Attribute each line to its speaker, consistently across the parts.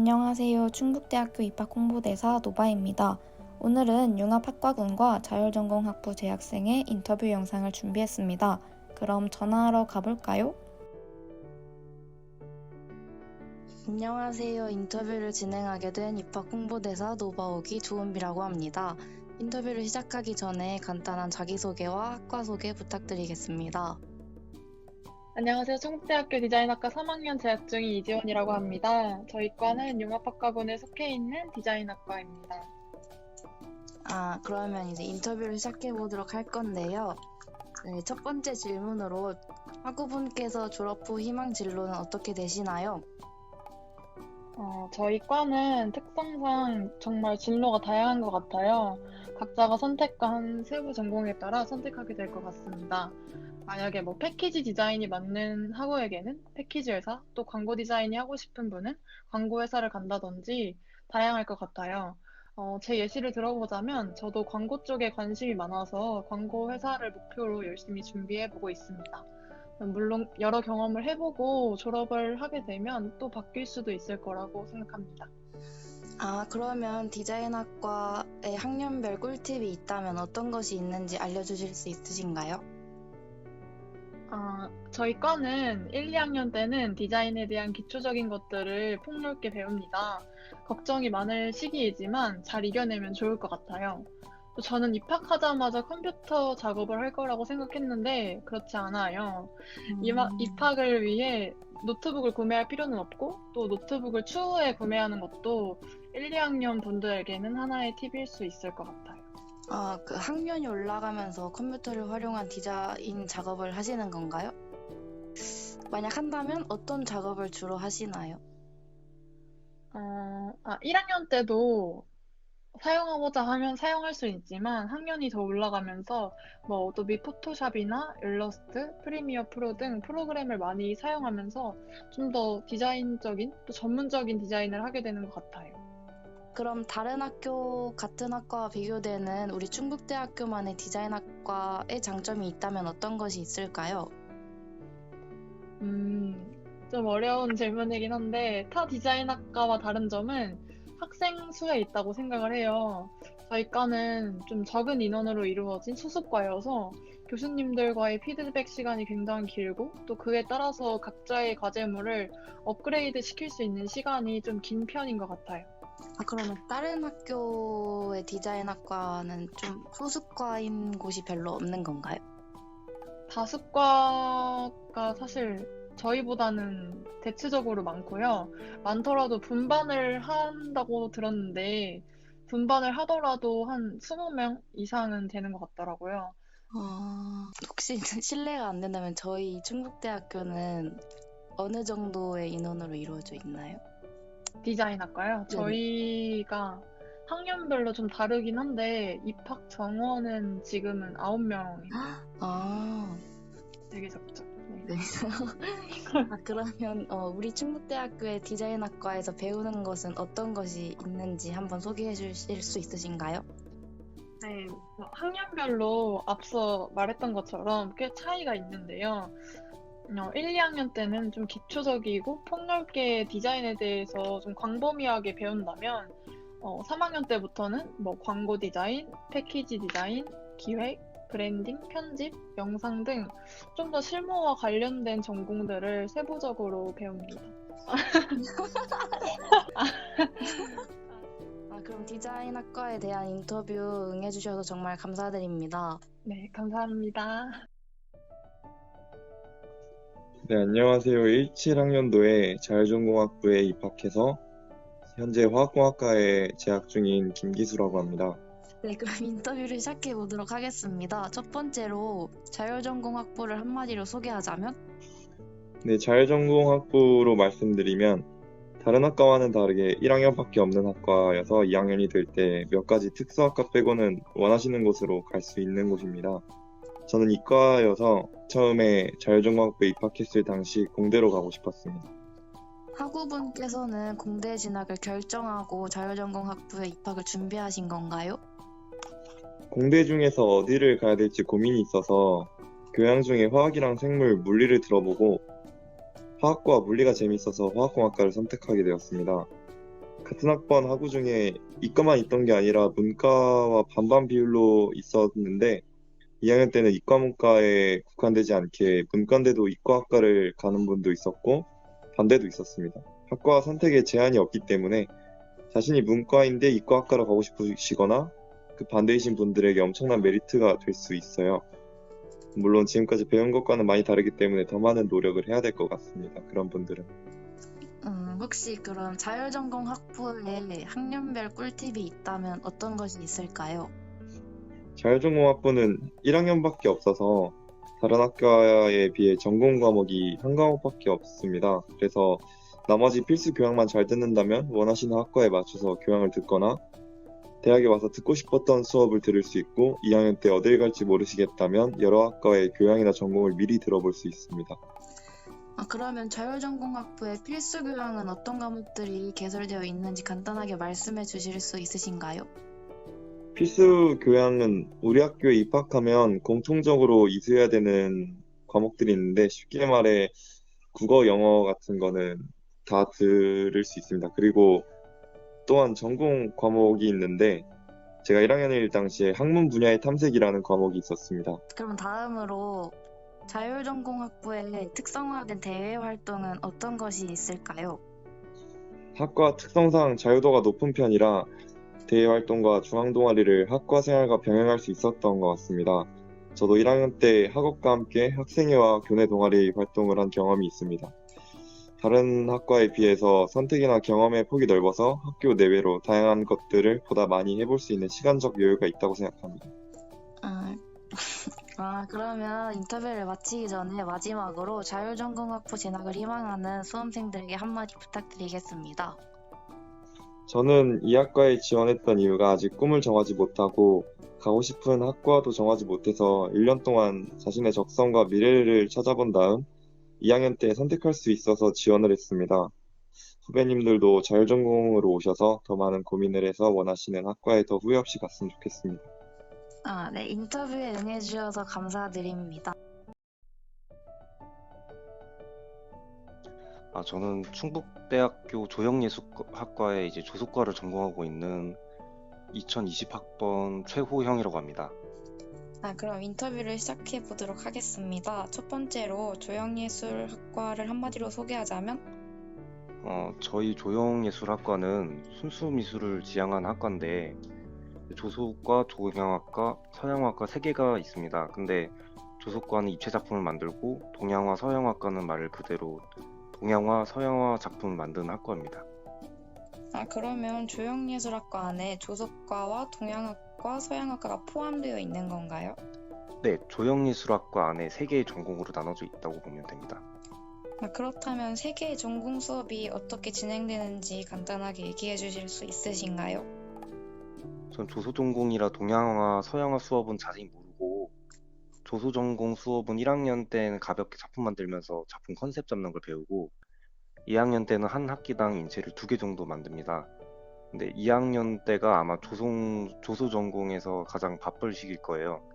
Speaker 1: 안녕하세요. 충북대학교 입학 홍보대사 노바입니다. 오늘은 융합학과군과 자율전공학부 재학생의 인터뷰 영상을 준비했습니다. 그럼 전화하러 가볼까요?
Speaker 2: 안녕하세요. 인터뷰를 진행하게 된 입학 홍보대사 노바오기 조은비라고 합니다. 인터뷰를 시작하기 전에 간단한 자기소개와 학과 소개 부탁드리겠습니다.
Speaker 3: 안녕하세요. 충북대학교 디자인학과 3학년 재학 중인 이지원이라고 합니다. 저희 과는 융합학과군에 속해 있는 디자인학과입니다.
Speaker 2: 그러면 이제 인터뷰를 시작해 보도록 할 건데요. 네, 첫 번째 질문으로 학우분께서 졸업 후 희망 진로는 어떻게 되시나요?
Speaker 3: 저희 과는 특성상 정말 진로가 다양한 것 같아요. 각자가 선택한 세부 전공에 따라 선택하게 될 것 같습니다. 만약에 패키지 디자인이 맞는 학우에게는 패키지 회사, 또 광고 디자인이 하고 싶은 분은 광고 회사를 간다든지 다양할 것 같아요. 제 예시를 들어보자면 저도 광고 쪽에 관심이 많아서 광고 회사를 목표로 열심히 준비해 보고 있습니다. 물론 여러 경험을 해보고 졸업을 하게 되면 또 바뀔 수도 있을 거라고 생각합니다.
Speaker 2: 그러면 디자인학과에 학년별 꿀팁이 있다면 어떤 것이 있는지 알려주실 수 있으신가요?
Speaker 3: 저희 과는 1, 2학년 때는 디자인에 대한 기초적인 것들을 폭넓게 배웁니다. 걱정이 많을 시기이지만 잘 이겨내면 좋을 것 같아요. 또 저는 입학하자마자 컴퓨터 작업을 할 거라고 생각했는데 그렇지 않아요. 입학을 위해 노트북을 구매할 필요는 없고 또 노트북을 추후에 구매하는 것도 1, 2학년 분들에게는 하나의 팁일 수 있을 것 같아요.
Speaker 2: 그 학년이 올라가면서 컴퓨터를 활용한 디자인 작업을 하시는 건가요? 만약 한다면 어떤 작업을 주로 하시나요?
Speaker 3: 1학년 때도 사용하고자 하면 사용할 수 있지만 학년이 더 올라가면서 어도비 포토샵이나 일러스트, 프리미어 프로 등 프로그램을 많이 사용하면서 좀 더 디자인적인 또 전문적인 디자인을 하게 되는 것 같아요.
Speaker 2: 그럼 다른 학교, 같은 학과와 비교되는 우리 충북대학교만의 디자인학과의 장점이 있다면 어떤 것이 있을까요?
Speaker 3: 좀 어려운 질문이긴 한데 타 디자인학과와 다른 점은 학생 수에 있다고 생각을 해요. 저희 과는 좀 적은 인원으로 이루어진 소수과여서 교수님들과의 피드백 시간이 굉장히 길고 또 그에 따라서 각자의 과제물을 업그레이드 시킬 수 있는 시간이 좀 긴 편인 것 같아요.
Speaker 2: 그러면 다른 학교의 디자인학과는 좀 소수과인 곳이 별로 없는 건가요?
Speaker 3: 다수과가 사실 저희보다는 대체적으로 많고요. 많더라도 분반을 한다고 들었는데 분반을 하더라도 한 20명 이상은 되는 것 같더라고요.
Speaker 2: 혹시 실례가 안 된다면 저희 충북대학교는 어느 정도의 인원으로 이루어져 있나요?
Speaker 3: 디자인학과요.
Speaker 2: 네네.
Speaker 3: 저희가 학년별로 좀 다르긴 한데 입학 정원은 지금은 9명인데요. 되게 적죠. 네.
Speaker 2: 그러면 우리 충북대학교의 디자인학과에서 배우는 것은 어떤 것이 있는지 한번 소개해 주실 수 있으신가요?
Speaker 3: 네, 학년별로 앞서 말했던 것처럼 꽤 차이가 있는데요. 1, 2학년 때는 좀 기초적이고 폭넓게 디자인에 대해서 좀 광범위하게 배운다면 3학년 때부터는 광고 디자인, 패키지 디자인, 기획, 브랜딩, 편집, 영상 등 좀 더 실무와 관련된 전공들을 세부적으로 배웁니다.
Speaker 2: 그럼 디자인학과에 대한 인터뷰 응해주셔서 정말 감사드립니다.
Speaker 3: 네, 감사합니다.
Speaker 4: 네, 안녕하세요. 17학년도에 자율전공학부에 입학해서 현재 화학공학과에 재학 중인 김기수라고 합니다.
Speaker 2: 네, 그럼 인터뷰를 시작해 보도록 하겠습니다. 첫 번째로 자율전공학부를 한마디로 소개하자면?
Speaker 4: 네, 자율전공학부로 말씀드리면 다른 학과와는 다르게 1학년밖에 없는 학과여서 2학년이 될 때 몇 가지 특수학과 빼고는 원하시는 곳으로 갈 수 있는 곳입니다. 저는 이과여서 처음에 자율전공학부에 입학했을 당시 공대로 가고 싶었습니다.
Speaker 2: 학우분께서는 공대 진학을 결정하고 자율전공학부에 입학을 준비하신 건가요?
Speaker 4: 공대 중에서 어디를 가야 될지 고민이 있어서 교양 중에 화학이랑 생물, 물리를 들어보고 화학과 물리가 재밌어서 화학공학과를 선택하게 되었습니다. 같은 학번 학우 중에 이과만 있던 게 아니라 문과와 반반 비율로 있었는데 2학년 때는 이과 문과에 국한되지 않게 문과인데도 이과학과를 가는 분도 있었고 반대도 있었습니다. 학과 선택에 제한이 없기 때문에 자신이 문과인데 이과학과로 가고 싶으시거나 그 반대이신 분들에게 엄청난 메리트가 될 수 있어요. 물론 지금까지 배운 것과는 많이 다르기 때문에 더 많은 노력을 해야 될 것 같습니다. 그런 분들은.
Speaker 2: 혹시 그럼 자율전공 학부에 학년별 꿀팁이 있다면 어떤 것이 있을까요?
Speaker 4: 자율전공학부는 1학년밖에 없어서 다른 학과에 비해 전공 과목이 한 과목밖에 없습니다. 그래서 나머지 필수 교양만 잘 듣는다면 원하시는 학과에 맞춰서 교양을 듣거나 대학에 와서 듣고 싶었던 수업을 들을 수 있고 2학년 때 어딜 갈지 모르시겠다면 여러 학과의 교양이나 전공을 미리 들어볼 수 있습니다.
Speaker 2: 그러면 자율전공학부의 필수 교양은 어떤 과목들이 개설되어 있는지 간단하게 말씀해 주실 수 있으신가요?
Speaker 4: 필수 교양은 우리 학교에 입학하면 공통적으로 이수해야 되는 과목들이 있는데 쉽게 말해 국어, 영어 같은 거는 다 들을 수 있습니다. 그리고 또한 전공 과목이 있는데 제가 1학년일 당시에 학문 분야의 탐색이라는 과목이 있었습니다.
Speaker 2: 그럼 다음으로 자율전공학부의 특성화된 대외 활동은 어떤 것이 있을까요?
Speaker 4: 학과 특성상 자유도가 높은 편이라 대외 활동과 중앙 동아리를 학과 생활과 병행할 수 있었던 것 같습니다. 저도 1학년 때 학업과 함께 학생회와 교내 동아리 활동을 한 경험이 있습니다. 다른 학과에 비해서 선택이나 경험의 폭이 넓어서 학교 내외로 다양한 것들을 보다 많이 해볼 수 있는 시간적 여유가 있다고 생각합니다.
Speaker 2: 그러면 인터뷰를 마치기 전에 마지막으로 자율전공학부 진학을 희망하는 수험생들에게 한마디 부탁드리겠습니다.
Speaker 4: 저는 이 학과에 지원했던 이유가 아직 꿈을 정하지 못하고 가고 싶은 학과도 정하지 못해서 1년 동안 자신의 적성과 미래를 찾아본 다음 2학년 때 선택할 수 있어서 지원을 했습니다. 후배님들도 자율전공으로 오셔서 더 많은 고민을 해서 원하시는 학과에 더 후회 없이 갔으면 좋겠습니다.
Speaker 2: 네, 인터뷰에 응해주셔서 감사드립니다.
Speaker 5: 저는 충북대학교 조형예술학과에 이제 조속과를 전공하고 있는 2020학번 최호형이라고 합니다.
Speaker 1: 그럼 인터뷰를 시작해 보도록 하겠습니다. 첫 번째로 조형예술학과를 한마디로 소개하자면?
Speaker 5: 저희 조형예술학과는 순수미술을 지향한 학과인데 조속과, 조형학과, 서양학과 3개가 있습니다. 근데 조속과는 입체작품을 만들고 동양화, 서양학과는 말 그대로 동양화, 서양화 작품을 만드는 학과입니다.
Speaker 1: 그러면 조형예술학과 안에 조속과와 동양학과, 서양학과가 포함되어 있는 건가요?
Speaker 5: 네, 조형예술학과 안에 3개의 전공으로 나눠져 있다고 보면 됩니다.
Speaker 1: 그렇다면 3개의 전공 수업이 어떻게 진행되는지 간단하게 얘기해 주실 수 있으신가요?
Speaker 5: 전 조소전공이라 동양화, 서양화 수업은 자세히 모르고 조소전공 수업은 1학년 때는 가볍게 작품 만들면서 작품 컨셉 잡는 걸 배우고 2학년 때는 한 학기당 인체를 2개 정도 만듭니다. 근데 2학년 때가 아마 조소전공에서 가장 바쁠 시기일 거예요.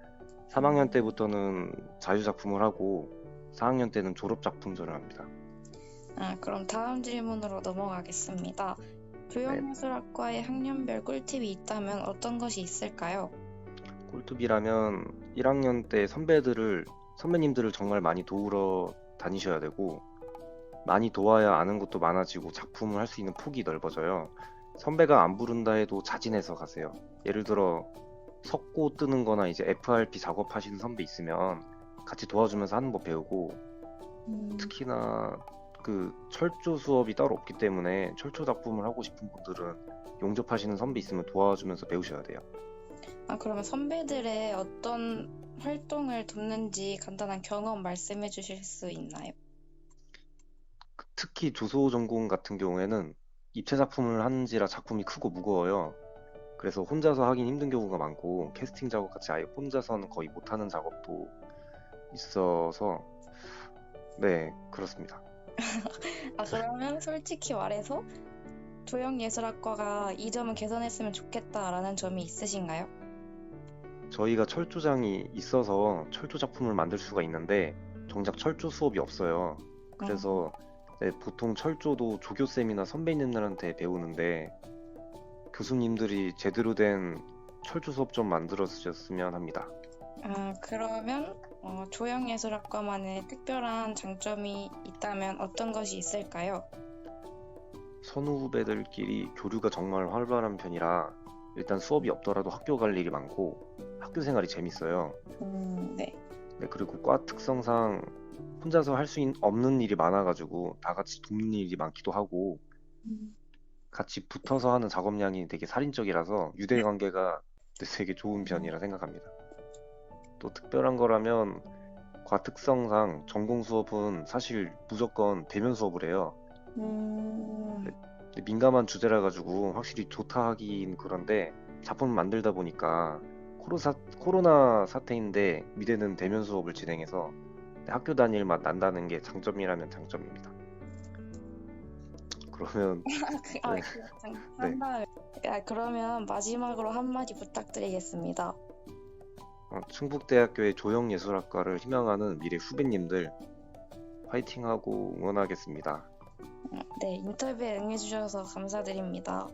Speaker 5: 3학년 때부터는 자유작품을 하고 4학년 때는 졸업작품전을 합니다.
Speaker 1: 그럼 다음 질문으로 넘어가겠습니다. 조형예술학과의 학년별 꿀팁이 있다면 어떤 것이 있을까요?
Speaker 5: 꿀팁이라면 1학년 때 선배님들을 정말 많이 도우러 다니셔야 되고 많이 도와야 아는 것도 많아지고 작품을 할 수 있는 폭이 넓어져요. 선배가 안 부른다 해도 자진해서 가세요. 예를 들어 석고 뜨는 거나 이제 FRP 작업하시는 선배 있으면 같이 도와주면서 하는 법 배우고 특히나 그 철조 수업이 따로 없기 때문에 철조 작품을 하고 싶은 분들은 용접하시는 선배 있으면 도와주면서 배우셔야 돼요.
Speaker 1: 그러면 선배들의 어떤 활동을 돕는지 간단한 경험 말씀해 주실 수 있나요?
Speaker 5: 특히 조소 전공 같은 경우에는 입체 작품을 하는지라 작품이 크고 무거워요. 그래서 혼자서 하긴 힘든 경우가 많고 캐스팅 작업 같이 아예 혼자서는 거의 못하는 작업도 있어서 네, 그렇습니다.
Speaker 1: 그러면 솔직히 말해서 조형예술학과가 이 점은 개선했으면 좋겠다라는 점이 있으신가요?
Speaker 5: 저희가 철조장이 있어서 철조 작품을 만들 수가 있는데 정작 철조 수업이 없어요. 그래서 네, 보통 철조도 조교쌤이나 선배님들한테 배우는데 교수님들이 제대로 된 철조 수업 좀 만들어 주셨으면 합니다.
Speaker 1: 그러면 조형예술학과만의 특별한 장점이 있다면 어떤 것이 있을까요?
Speaker 5: 선후배들끼리 교류가 정말 활발한 편이라 일단 수업이 없더라도 학교 갈 일이 많고 학교 생활이 재밌어요.
Speaker 1: 네.
Speaker 5: 네, 그리고 과 특성상 혼자서 할 수 없는 일이 많아가지고 다 같이 돕는 일이 많기도 하고 같이 붙어서 하는 작업량이 되게 살인적이라서 유대 관계가 되게 좋은 편이라 생각합니다. 또 특별한 거라면 과 특성상 전공 수업은 사실 무조건 대면 수업을 해요. 근데 민감한 주제라 가지고 확실히 좋다 하긴 그런데 작품을 만들다 보니까 코로나 사태인데 미대는 대면 수업을 진행해서 학교 다닐 맛 난다는 게 장점이라면 장점입니다. 그러면
Speaker 1: 그러면 마지막으로 한마디 부탁드리겠습니다.
Speaker 5: 충북대학교의 조형예술학과를 희망하는 미래 후배님들 화이팅하고 응원하겠습니다.
Speaker 1: 네, 인터뷰에 응해주셔서 감사드립니다.